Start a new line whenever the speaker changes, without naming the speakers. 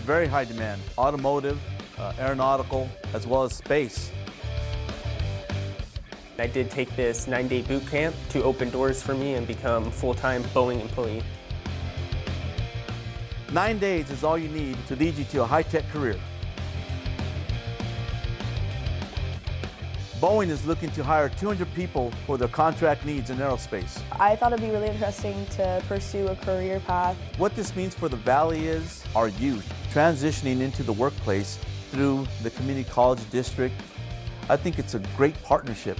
very high demand, automotive, aeronautical, as well as space.
I did take this 9-day boot camp to open doors for me and become a full-time Boeing employee.
9 days is all you need to lead you to a high-tech career. Boeing is looking to hire 200 people for their contract needs in aerospace.
I thought it'd be really interesting to pursue a career path.
What this means for the Valley is our youth transitioning into the workplace through the community college district. I think it's a great partnership.